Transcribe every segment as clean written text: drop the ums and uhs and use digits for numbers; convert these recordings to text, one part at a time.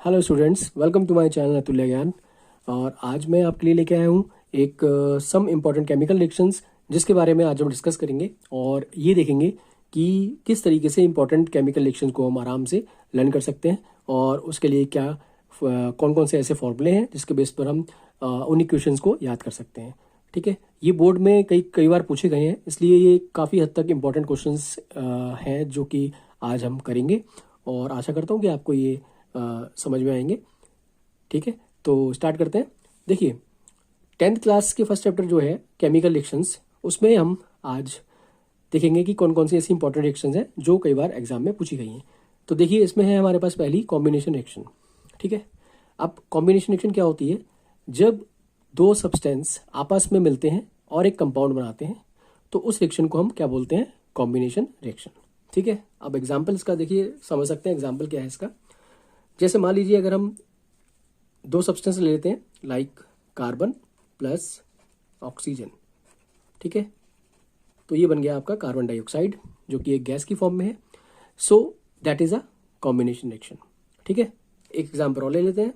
Hello students, welcome to my channel Atulya Gyan. और आज मैं आपके लिए लेके आया हूँ एक सम इम्पॉर्टेंट केमिकल रिएक्शंस जिसके बारे में आज हम डिस्कस करेंगे और ये देखेंगे कि किस तरीके से इम्पॉर्टेंट केमिकल रिएक्शंस को हम आराम से लर्न कर सकते हैं और उसके लिए क्या कौन कौन से ऐसे फॉर्मूले हैं जिसके बेस पर हम उन इक्वेशंस को याद कर सकते हैं। ठीक है, ये बोर्ड में कई कई बार पूछे गए हैं, इसलिए ये काफ़ी हद तक इम्पॉर्टेंट क्वेश्चंस हैं जो कि आज हम करेंगे और आशा करता हूँ कि आपको ये समझ में आएंगे। ठीक है, तो स्टार्ट करते हैं। देखिए, 10th क्लास के फर्स्ट चैप्टर जो है केमिकल रिएक्शंस, उसमें हम आज देखेंगे कि कौन कौन सी ऐसी इंपॉर्टेंट रिएक्शंस हैं जो कई बार एग्जाम में पूछी गई हैं। तो देखिए, इसमें है हमारे पास पहली कॉम्बिनेशन रिएक्शन। ठीक है, अब कॉम्बिनेशन रिएक्शन क्या होती है? जब दो सब्सटेंस आपस में मिलते हैं और एक कंपाउंड बनाते हैं तो उस रिएक्शन को हम क्या बोलते हैं? Combination reaction. ठीक है, अब एग्जाम्पल इसका देखिए, समझ सकते हैं एग्जाम्पल क्या है इसका। जैसे मान लीजिए अगर हम दो सब्सटेंस ले लेते हैं लाइक कार्बन प्लस ऑक्सीजन। ठीक है, तो ये बन गया आपका कार्बन डाइऑक्साइड जो कि एक गैस की फॉर्म में है। So that is a combination reaction. ठीक है, एक एग्जाम्पल और ले लेते हैं।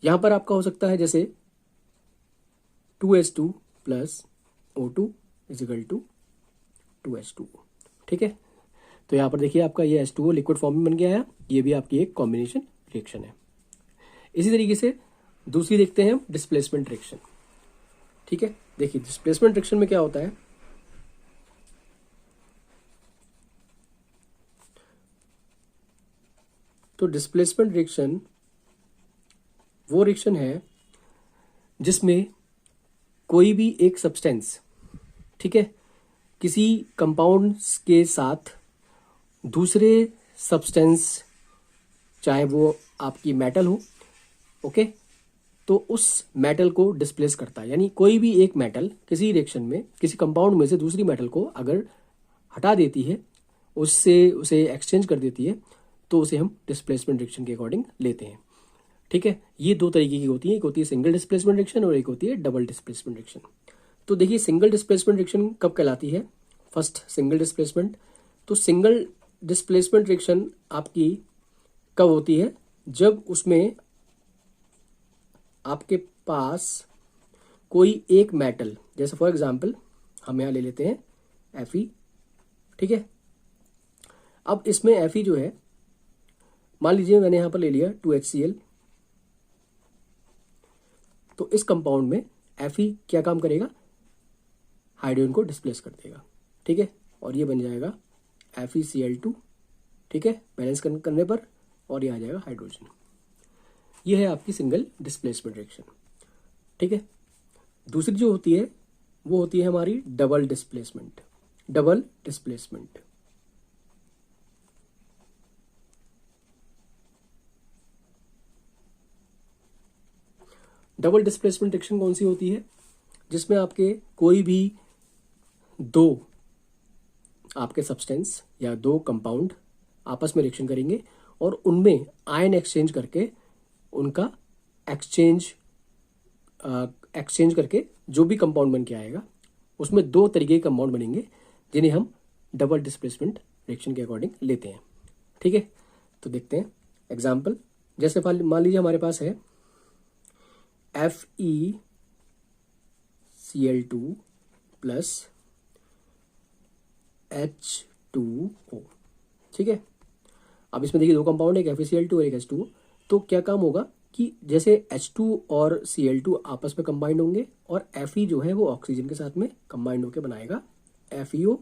यहां पर आपका हो सकता है जैसे 2H2 plus O2 is equal to 2H2। ठीक है, तो यहाँ पर देखिए आपका ये H2O लिक्विड फॉर्म में बन गया है, ये भी आपकी एक कॉम्बिनेशन रिएक्शन है। इसी तरीके से दूसरी देखते हैं हम, डिस्प्लेसमेंट रिएक्शन। ठीक है, देखिए डिस्प्लेसमेंट रिएक्शन में क्या होता है? तो डिस्प्लेसमेंट रिएक्शन वो रिएक्शन है जिसमें कोई भी एक सब्सटेंस, ठीक है, किसी कंपाउंड के साथ दूसरे सब्सटेंस, चाहे वो आपकी मेटल हो, ओके, तो उस मेटल को डिस्प्लेस करता है। यानी कोई भी एक मेटल किसी रिएक्शन में किसी कंपाउंड में से दूसरी मेटल को अगर हटा देती है, उससे उसे एक्सचेंज कर देती है, तो उसे हम डिस्प्लेसमेंट रिएक्शन के अकॉर्डिंग लेते हैं। ठीक है, ये दो तरीके की होती है, एक होती है सिंगल डिस्प्लेसमेंट रिएक्शन और एक होती है डबल डिस्प्लेसमेंट रिएक्शन। तो देखिए, सिंगल डिस्प्लेसमेंट रिएक्शन कब कहलाती है? First single displacement. तो सिंगल डिस्प्लेसमेंट रिएक्शन आपकी कब होती है? जब उसमें आपके पास कोई एक मेटल, जैसे फॉर एग्जांपल हम यहाँ ले लेते हैं Fe। ठीक है, अब इसमें Fe जो है, मान लीजिए मैंने यहाँ पर ले लिया 2HCl, तो इस कंपाउंड में Fe क्या काम करेगा? हाइड्रोजन को डिस्प्लेस कर देगा। ठीक है, और ये बन जाएगा FeCl2। ठीक है, बैलेंस करने पर, और ये आ जाएगा हाइड्रोजन। ये है आपकी सिंगल डिस्प्लेसमेंट रिएक्शन। ठीक है, दूसरी जो होती है वो होती है हमारी double displacement. Double displacement double displacement reaction कौन सी होती है? जिसमें आपके कोई भी दो आपके सब्सटेंस या दो कंपाउंड आपस में रिएक्शन करेंगे और उनमें आयन एक्सचेंज करके उनका एक्सचेंज एक्सचेंज करके जो भी कंपाउंड बन के आएगा, उसमें दो तरीके के कंपाउंड बनेंगे जिन्हें हम डबल डिस्प्लेसमेंट रिएक्शन के अकॉर्डिंग लेते हैं। ठीक है, तो देखते हैं एग्जाम्पल। जैसे मान लीजिए हमारे पास है FeCl2 प्लस H2O। ठीक है, अब इसमें देखिए दो कंपाउंड है, एक FeCl2 और एक H2O। तो क्या काम होगा कि जैसे H2 और Cl2 आपस में कंबाइंड होंगे और Fe जो है वो ऑक्सीजन के साथ में कंबाइंड होकर बनाएगा FeO,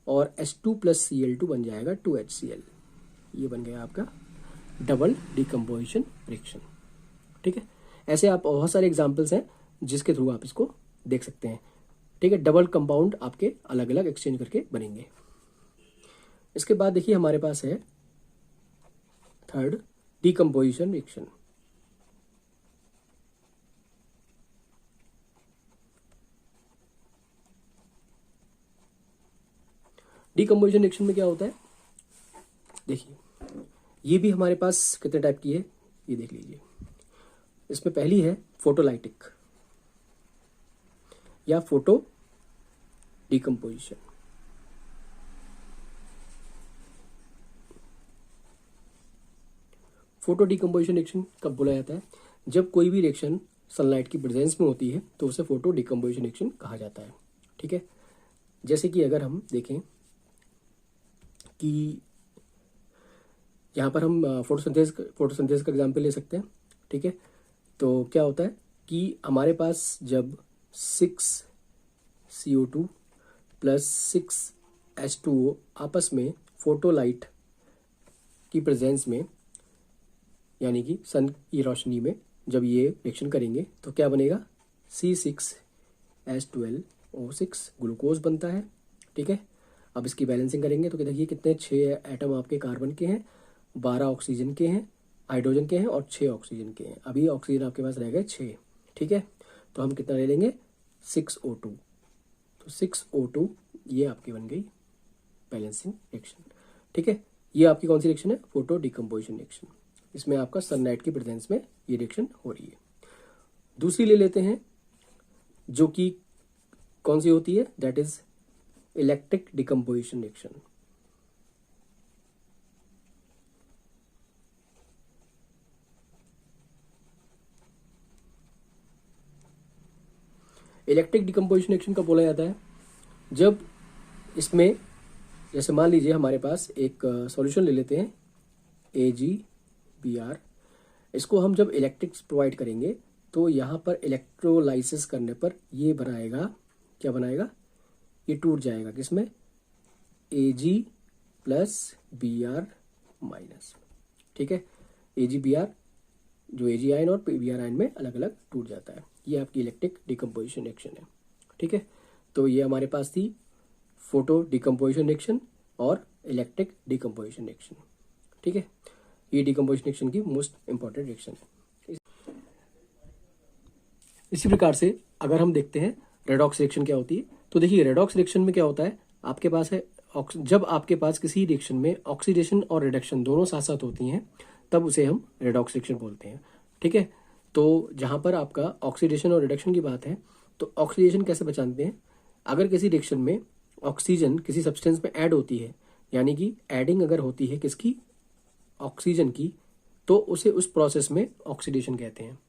और H2 प्लस Cl2 बन जाएगा 2HCl। ये बन गया आपका डबल डिकम्पोजिशन रिएक्शन। ठीक है, ऐसे आप बहुत सारे एग्जाम्पल्स हैं जिसके थ्रू आप इसको देख सकते हैं। ठीक है, डबल कंपाउंड आपके अलग अलग एक्सचेंज करके बनेंगे। इसके बाद देखिए हमारे पास है third, decomposition reaction. Decomposition reaction में क्या होता है? देखिए, ये भी हमारे पास कितने टाइप की है ये देख लीजिए। इसमें पहली है फोटोलाइटिक या photo decomposition. Photo decomposition reaction कब बोला जाता है? जब कोई भी रिएक्शन सनलाइट की प्रेजेंस में होती है तो उसे फोटो डिकम्पोजिशन रिएक्शन कहा जाता है। ठीक है, जैसे कि अगर हम देखें कि यहाँ पर हम फोटोसिंथेसिस का एग्जाम्पल ले सकते हैं। ठीक है, तो क्या होता है कि हमारे पास जब 6CO2 प्लस 6H2O आपस में फोटोलाइट की प्रेजेंस में, यानी कि सन की रोशनी में जब ये रिएक्शन करेंगे तो क्या बनेगा? C6H12O6 ग्लूकोज बनता है। ठीक है, अब इसकी बैलेंसिंग करेंगे तो देखिए कितने 6 एटम आपके कार्बन के हैं, 12 ऑक्सीजन के हैं, हाइड्रोजन के हैं और 6 ऑक्सीजन के हैं। अभी ऑक्सीजन आपके पास रह गए 6। ठीक है, तो हम कितना ले लेंगे? 6O2। तो 6O2 ये आपकी बन गई बैलेंसिंग रिएक्शन। ठीक है, ये आपकी कौन सी रिएक्शन है? Photo decomposition reaction. इसमें आपका सनलाइट की प्रेजेंस में ये रिएक्शन हो रही है। दूसरी ले लेते हैं जो कि कौन सी होती है? That is electric decomposition reaction. Electric decomposition reaction कब बोला जाता है? जब इसमें, जैसे मान लीजिए हमारे पास एक सॉल्यूशन ले लेते हैं AgBr। इसको हम जब इलेक्ट्रिक्स प्रोवाइड करेंगे तो यहाँ पर इलेक्ट्रोलाइसिस करने पर ये बनाएगा, क्या बनाएगा? ये टूट जाएगा किसमें? Ag plus Br minus. ठीक है, AgBr जो Ag आयन और Br आयन में अलग अलग टूट जाता है। ये आपकी इलेक्ट्रिक डिकम्पोजिशन रिएक्शन है। ठीक है, तो ये हमारे पास थी फोटो डिकम्पोजिशन रिएक्शन और इलेक्ट्रिक डिकम्पोजिशन रिएक्शन। ठीक है, ये डिकम्पोजिशन रिएक्शन की मोस्ट इंपॉर्टेंट रिएक्शन है। इसी प्रकार से अगर हम देखते हैं रेडॉक्स रिएक्शन क्या होती है, तो देखिए रेडॉक्स रिएक्शन में क्या होता है, आपके पास है जब आपके पास किसी रिएक्शन में ऑक्सीडेशन और रिडक्शन दोनों साथ साथ होती हैं तब उसे हम रेडॉक्स रिएक्शन बोलते हैं। ठीक है, तो जहां पर आपका ऑक्सीडेशन और रिडक्शन की बात है तो ऑक्सीडेशन कैसे पहचानते हैं? अगर किसी रिएक्शन में ऑक्सीजन किसी सब्सटेंस में ऐड होती है, यानी कि एडिंग अगर होती है किसकी? ऑक्सीजन की, तो उसे उस प्रोसेस में ऑक्सीडेशन कहते हैं।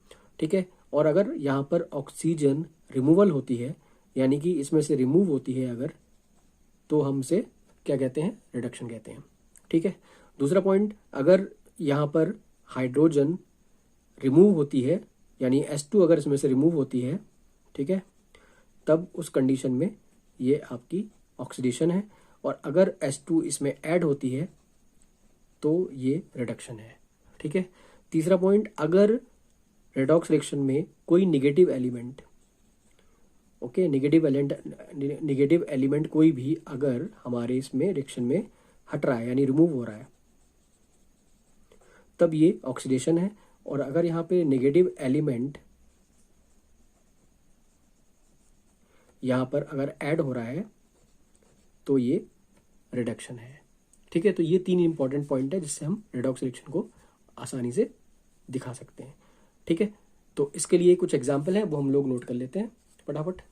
ठीक है, और अगर यहाँ पर ऑक्सीजन रिमूवल होती है, यानी कि इसमें से रिमूव होती है अगर, तो हम उसे क्या कहते हैं? रिडक्शन कहते हैं। ठीक है, दूसरा पॉइंट, अगर यहाँ पर हाइड्रोजन रिमूव होती है, यानी H2 अगर इसमें से रिमूव होती है, ठीक है, तब उस कंडीशन में ये आपकी ऑक्सीडेशन है, और अगर H2 इसमें ऐड होती है तो ये रिडक्शन है। ठीक है, तीसरा पॉइंट, अगर रेडॉक्स रिएक्शन में कोई negative element, okay, negative element कोई भी अगर हमारे इसमें रिएक्शन में हट रहा है यानी रिमूव हो रहा है, तब ये ऑक्सीडेशन है। और अगर यहाँ पे नेगेटिव एलिमेंट यहाँ पर अगर ऐड हो रहा है तो ये रिडक्शन है। ठीक है, तो ये 3 इंपॉर्टेंट पॉइंट है जिससे हम रेडॉक्स रिएक्शन को आसानी से दिखा सकते हैं। ठीक है, तो इसके लिए कुछ एग्जाम्पल है वो हम लोग नोट कर लेते हैं फटाफट।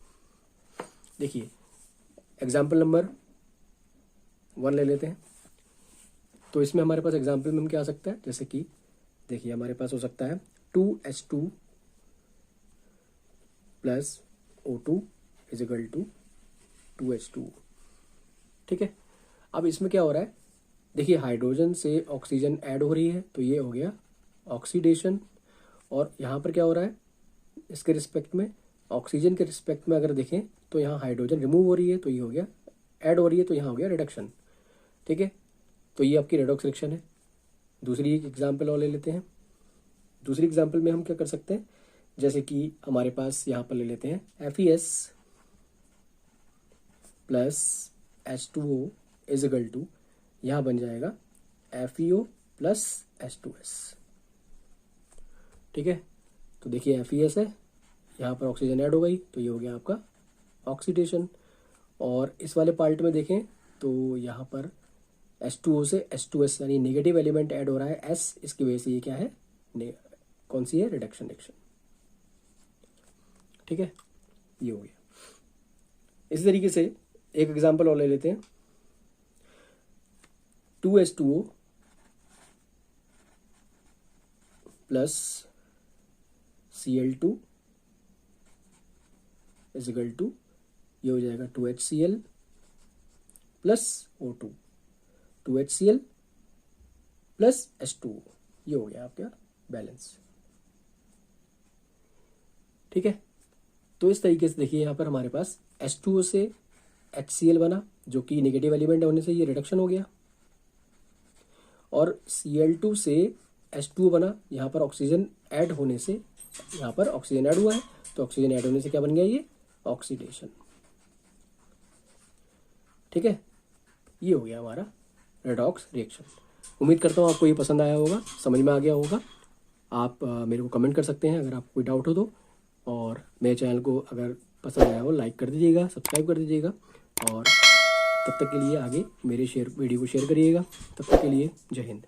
देखिए एग्जाम्पल नंबर 1 ले लेते हैं। तो इसमें हमारे पास एग्जाम्पल में क्या आ सकता है? जैसे कि देखिए हमारे पास हो सकता है 2H2 plus O2 is equal to 2H2। ठीक है, अब इसमें क्या हो रहा है? देखिए हाइड्रोजन से ऑक्सीजन ऐड हो रही है तो ये हो गया ऑक्सीडेशन, और यहाँ पर क्या हो रहा है? इसके रिस्पेक्ट में, ऑक्सीजन के रिस्पेक्ट में अगर देखें तो यहाँ हाइड्रोजन रिमूव हो रही है तो ये हो गया, ऐड हो रही है तो यहाँ हो गया रिडक्शन। ठीक है, तो ये आपकी रेडॉक्स रिएक्शन है। दूसरी एक एग्जाम्पल और ले लेते हैं। दूसरी एग्जाम्पल में हम क्या कर सकते हैं? जैसे कि हमारे पास यहाँ पर ले लेते हैं FeS plus H2O is equal to, यहाँ बन जाएगा FeO प्लस H2S। ठीक है, तो देखिए FeS है, यहाँ पर ऑक्सीजन ऐड हो गई तो ये हो गया आपका ऑक्सीडेशन। और इस वाले पार्ट में देखें तो यहाँ पर H2O से H2S यानी नेगेटिव एलिमेंट ऐड हो रहा है S, इसकी वजह से ये क्या है? कौन सी है? Reduction reaction. ठीक है, ये हो गया। इसी तरीके से एक एग्जांपल और ले लेते हैं। 2H2O plus Cl2 is equal to, ये हो जाएगा 2HCl plus O2, 2HCl plus H2O, ये हो गया आपका बैलेंस। ठीक है, तो इस तरीके से देखिए यहाँ पर हमारे पास H2O से HCl बना, जो कि नेगेटिव एलिमेंट होने से ये रिडक्शन हो गया, और Cl2 से H2O बना, यहाँ पर ऑक्सीजन ऐड होने से, यहाँ पर ऑक्सीजन ऐड हुआ है, तो ऑक्सीजन ऐड होने से क्या बन गया, ये ऑक्सीडेशन। ठीक है, ये हो गया हमारा रेडॉक्स रिएक्शन। उम्मीद करता हूँ आपको ये पसंद आया होगा, समझ में आ गया होगा। आप मेरे को कमेंट कर सकते हैं अगर आपको कोई डाउट हो तो, और मेरे चैनल को अगर पसंद आया हो लाइक कर दीजिएगा, सब्सक्राइब कर दीजिएगा, और तब तक के लिए आगे मेरे वीडियो को शेयर करिएगा। तब तक के लिए जय हिंद।